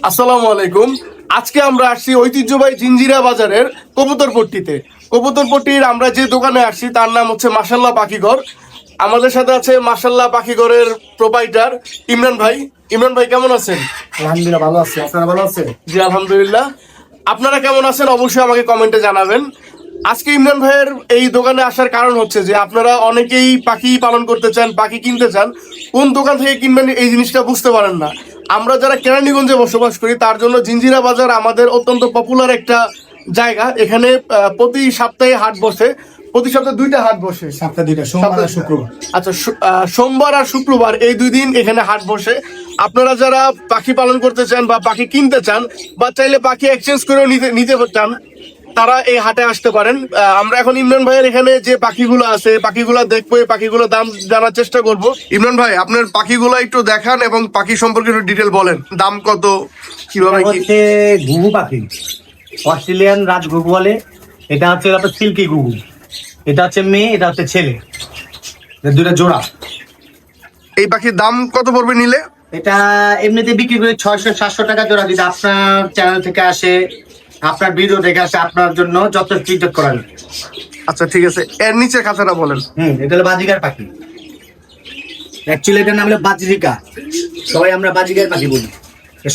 আসসালামু আলাইকুম। আজকে আমরা আসছি ঐতিহ্যবাহী জিঞ্জিরা বাজারের কবুতরপট্টিতে। কবুতরপট্টির আমরা যে দোকানে আসছি তার নাম হচ্ছে মাশাল্লাহ পাখিঘর। আমাদের সাথে আছে মাশাল্লাহ পাখিঘরের প্রোপাইটার ইমরান ভাই। ইমরান ভাই কেমন আছেন? আলহামদুলিল্লাহ ভালো আছি, আপনারা ভালো আছেন? জি আলহামদুলিল্লাহ। আপনারা কেমন আছেন অবশ্যই আমাকে কমেন্টে জানাবেন। আজকে ইমরান ভাইয়ের এই দোকানে আসার কারণ হচ্ছে যে আপনারা অনেকেই পাখি পালন করতে চান, পাখি কিনতে চান, কোন দোকান থেকে কিনবেন এই জিনিসটা বুঝতে পারেন না। আমরা যারা কেরানীগঞ্জে বসবাস করি তার জন্য জিঞ্জিরা বাজার আমাদের অত্যন্ত পপুলার একটা জায়গা। এখানে প্রতি সপ্তাহে হাট বসে, প্রতি সপ্তাহে দুইটা হাট বসে, সপ্তাহে দুইটা, সোমবার আর শুক্রবার। আচ্ছা, সোমবার আর শুক্রবার এই দুই দিন এখানে হাট বসে। আপনারা যারা পাখি পালন করতে চান বা পাখি কিনতে চান বা চাইলে পাখি এক্সচেঞ্জ করেও নিতে নিতে চান তারা এই হাটে আসতে পারেন। আমরা এখন ইমরান ভাইয়ের এখানে যে পাখিগুলো আছে পাখিগুলো দেখবো, এই পাখিগুলোর দাম জানার চেষ্টা করব। ইমরান ভাই আপনার পাখিগুলো একটু দেখান এবং পাখি সম্পর্কে একটু ডিটেল বলেন, দাম কত, কিভাবে কি? হচ্ছে ঘুঘু পাখি, অস্ট্রেলিয়ান রাজ ঘুঘু বলে। এটা হচ্ছে আপনার সিল্কি ঘুঘু। এটা হচ্ছে মেয়ে, এটা হচ্ছে ছেলে, দুটা জোড়া। এই পাখির দাম কত পড়বে নিলে? এটা এমনিতে বিক্রি করে 600-700 টাকা জোড়া। যদি আপনার চ্যানেল থেকে আসে, আপনার ভিডিও দেখে আসে, আপনার জন্য যথেষ্ট ইজ্জত করা যায়। আচ্ছা ঠিক আছে, এর নিচে খাঁচাটা বলেন। এটা হলো বাজিকার পাখি। অ্যাকচুয়ালি এটার নাম হলো বাজরিকা, সবাই আমরা বাজিকার পাখি বলি।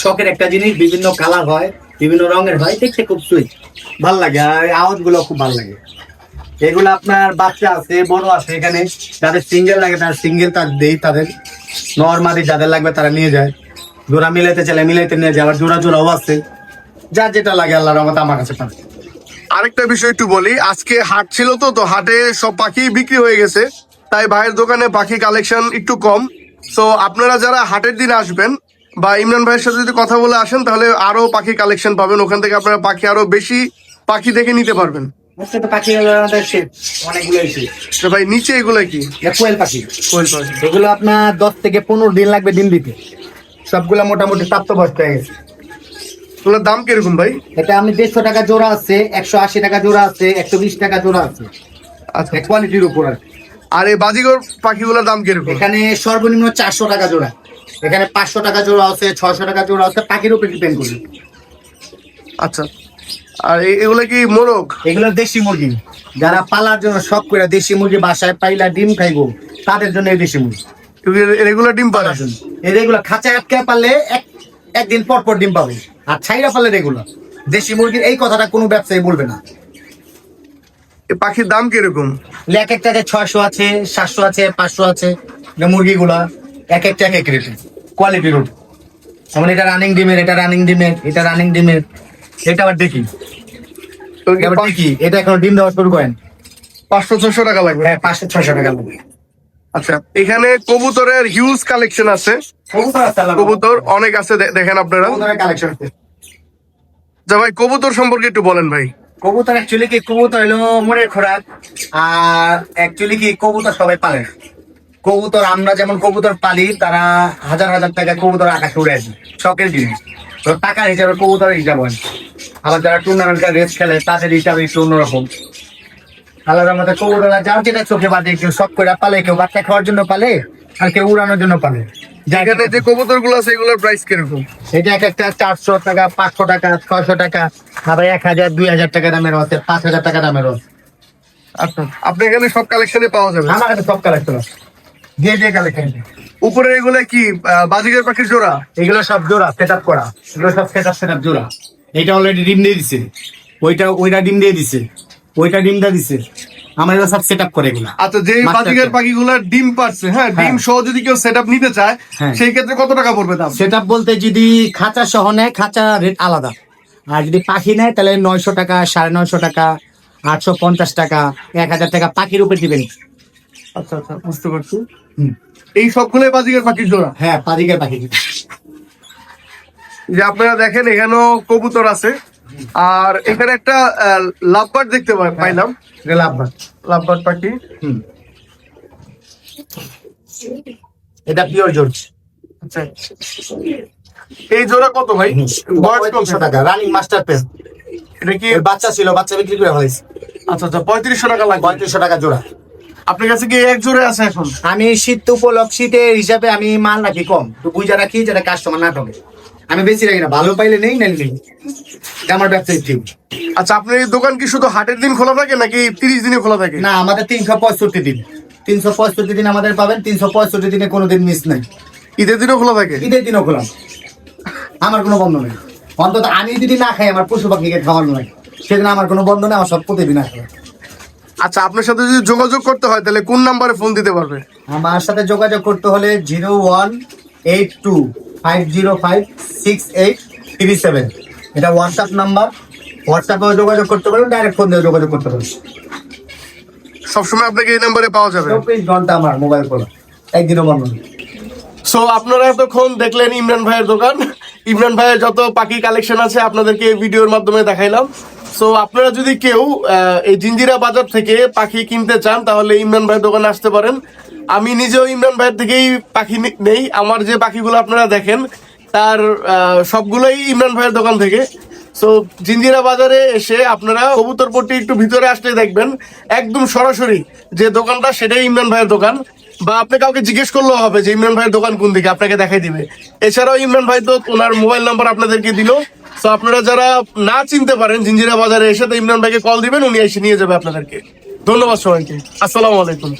শখের একটা জিনিস, বিভিন্ন কালার হয়, বিভিন্ন রঙের হয়, দেখতে খুব সুইট, ভাল লাগে। আর আওয়াজ গুলো খুব ভালো লাগে। এগুলো আপনার বাচ্চা আছে, বড় আছে। এখানে যাদের সিঙ্গেল লাগে তার সিঙ্গেল তার দেই, তাদের নর্মালি যাদের লাগবে তারা নিয়ে যায়। জোড়া মিলাইতে চাইলে মিলাইতে নিয়ে যায়, আবার জোড়া জোড়াও আছে। যার যেটা লাগে আল্লাহর রহমতে আমার কাছে পাবে। আরেকটা বিষয় একটু বলি, আজকে হাট ছিল তো হাটে সব পাখি বিক্রি হয়ে গেছে, তাই ভাইয়ের দোকানে পাখি কালেকশন একটু কম। তো আপনারা যারা হাটের দিন আসবেন বা ইমরান ভাইয়ের সাথে যদি কথা বলে আসেন তাহলে আরো পাখি কালেকশন পাবেন, ওখান থেকে আপনারা পাখি আরো বেশি পাখি দেখে নিতে পারবেন। আজকে তো পাখি আমাদের অনেকগুলো এসে। তো ভাই নিচে এগুলো কি? কোয়েল পাখি। কোয়েল পাখি। এগুলো আপনার 10 থেকে 15 দিন লাগবে ডিম দিতে। সবগুলা মোটামুটি প্রাপ্তবয়স্ক হয়ে গেছে। এগুলোর দাম কিরকম ভাই? এটা আমি 150 টাকা জোড়া আছে, 180 টাকা জোড়া আছে, 120 টাকা জোড়া আছে। আচ্ছা, কোয়ালিটির উপর। আর এই বাজিগর পাখিগুলোর দাম কিরকম? এখানে সর্বনিম্ন 400 টাকা জোড়া, এখানে 500 টাকা জোড়া আছে, 600 টাকা জোড়া আছে, পাখির উপর ডিপেন্ড করে। আচ্ছা, আর এগুলো কি মোরগ? এগুলো দেশি মুরগি। যারা পালার জন্য শখ করে দেশি মুরগি বাসায় পাইলা ডিম খাইবো, তাদের জন্য এই দেশি মুরগি। রেগুলার ডিম পাড়া? এগুলো খাঁচায় আটকে পারলে একদিন পর পর ডিম পাবে, আর ছাইরা পারলে রেগুলার। দেশি মুরগির এই কথাটা কোনো ব্যবসায়ী বলবে না। এই পাখির দাম কিরকম? এক একটাতে 600 আছে, 700 আছে, 500 আছে। মুরগিগুলা এক একটা এক এক রেটে, কোয়ালিটির উপর। যেমন এটা রানিং ডিমের, এটা রানিং ডিমের, এটা রানিং ডিমের, এটা আবার দেখি কি এটা এখনো ডিম দেওয়া শুরু করেন। 500-600 টাকা লাগবে? হ্যাঁ, 500-600 টাকা লাগবে। আচ্ছা, এখানে কবুতরের হিউজ কালেকশন আছে। কবুতর অনেক আছে, দেখেন আপনারা। কালেকশন আছে। যা ভাই কবুতর সম্পর্কে একটু বলেন ভাই। কবুতর অ্যাকচুয়ালি কি, কবুতর হলো মনের খোরাক। আর অ্যাকচুয়ালি কি, কবুতর সবাই পালে না। কবুতর আমরা যেমন কবুতর পালি, তারা হাজার হাজার টাকা কবুতর আকাশে উড়ে আসে, শখের জিনিস। তো টাকার হিসাবে কবুতরের হিসাব হয়। আবার যারা টুর্নামেন্ট রেস খেলে তাদের হিসাবে একটু অন্যরকম। আলাদা আমাদের কবুতর যার যেটা চোখে বাদে, কেউ শখ করে পালে, কেউ বাচ্চা খাওয়ার জন্য পালে, আর কেউ উড়ানোর জন্য পালে। এখানে যে কবুতর গুলো আছে এগুলোর প্রাইস কিরকম? এটা এক একটা 400 টাকা, 500 টাকা, 600 টাকা, আবার 1000-2000 টাকা দামের আছে, 5000 টাকা দামের আছে। আচ্ছা, আপনি এখানে সব কালেকশনে পাওয়া যাবে? আমার কাছে সব কালেকশন আছে, যে কালেকশন। উপরে এগুলো কি বাজিগার পাখির জোড়া? এগুলো সব জোড়া সেট আপ করা, এগুলো সব সেট আপ জোড়া। এইটা অলরেডি ডিম দিয়ে দিছে, ওইটা ডিম দিয়ে দিছে, ওইটা ডিমটা দিছে। আমার এগুলো সব সেট আপ করে এগুলো। আচ্ছা, যে বাজিগার পাখিগুলো ডিম পারছে, হ্যাঁ, ডিম সহ যদি কেউ সেট আপ নিতে চায় সেই ক্ষেত্রে কত টাকা পড়বে দাম? সেট আপ বলতে যদি খাঁচা সহ নেয়, খাঁচা রেট আলাদা। আর যদি পাখি নেয় তাহলে 900 টাকা, 950 টাকা, 850 টাকা, 1000 টাকা, পাখির উপর দিবেন। আচ্ছা আচ্ছা, বুঝতে পারছি। এই সবগুলোই বাজিগার পাখির জোড়া? হ্যাঁ, পাখির পাখি। যে আপনারা দেখেন এখানেও কবুতর আছে, আর এখানে একটা লাভবার্ড দেখতে পাইলাম। লাভবার্ড পাখি। এটা পিওর জর্জ। আচ্ছা, এই জোড়া কত ভাই? বয়স কত? 3500 টাকা, রানিং মাস্টার পেস। এটা কি এর বাচ্চা ছিল, বাচ্চা বিক্রি করে ফেলেছি। আচ্ছা আচ্ছা, 3500 টাকা লাগবে। 3500 টাকা জোড়া। আপনার কাছে কি এক জোড়া আছে এখন? আমি শীত উপলক্ষ, শীতের হিসাবে আমি মাল রাখি কম, তো বুঝা রাখি যেটা কাস্টমার না ঠকে। আমি বেশি রাখি না, ভালো পাইলে নেই নাইলে নেই, এটা আমার ব্যবসায়িক ঠিক। আচ্ছা, আপনার এই দোকান কি শুধু হাটের দিন খোলা থাকে নাকি 30 দিনে খোলা থাকে? না, আমাদের 365 দিন, 365 দিন আমাদের পাবেন, 365 দিনে কোনোদিন মিস নাই। ঈদের দিনও খোলা থাকে? ঈদের দিনও খোলা, আমার কোনো বন্ধ নেই। অন্তত আমি যদি না খাই, আমার পশু পাখিকে খাওয়ানো লাগে, সেদিন আমার কোনো বন্ধ নেই, আমার সব প্রতিদিন আসবে। আচ্ছা, আপনার সাথে যদি যোগাযোগ করতে হয় তাহলে কোন নাম্বারে ফোন দিতে পারবে? আমার সাথে যোগাযোগ করতে হলে 0182-505-6837, এটা হোয়াটসঅ্যাপ নাম্বার। হোয়াটসঅ্যাপেও যোগাযোগ করতে পারেন, ডাইরেক্ট ফোন দিয়ে যোগাযোগ করতে পারেন। সবসময় আপনাকে এই নাম্বারে পাওয়া যাবে? 24 ঘন্টা আমার মোবাইল খোলা, একদিনও বন্ধ নেই। সো আপনারা এতক্ষণ দেখলেন ইমরান ভাইয়ের দোকান। ইমরান ভাইয়ের যত পাখি কালেকশন আছে আপনাদেরকে এই ভিডিওর মাধ্যমে দেখাইলাম। সো আপনারা যদি কেউ এই জিঞ্জিরা বাজার থেকে পাখি কিনতে চান তাহলে ইমরান ভাইয়ের দোকানে আসতে পারেন। আমি নিজেও ইমরান ভাইয়ের থেকেই পাখি নেই। আমার যে পাখিগুলো আপনারা দেখেন তার সবগুলোই ইমরান ভাইয়ের দোকান থেকে। সো জিঞ্জিরা বাজারে এসে আপনারা কবুতরপট্টি একটু ভিতরে আসলে দেখবেন একদম সরাসরি যে দোকানটা সেটাই ইমরান ভাইয়ের দোকান। বা আপনি কাউকে জিজ্ঞেস করলেও হবে যে ইমরান ভাইয়ের দোকান কোন দিকে, আপনাকে দেখাই দিবে। এছাড়াও ইমরান ভাই তো ওনার মোবাইল নাম্বার আপনাদেরকে দিল। তো আপনারা যারা না চিনতে পারেন জিঞ্জিরা বাজারে এসে তো ইমরান ভাইকে কল দিবেন, উনি এসে নিয়ে যাবে আপনাদেরকে। ধন্যবাদ সবাইকে, আসসালামু আলাইকুম।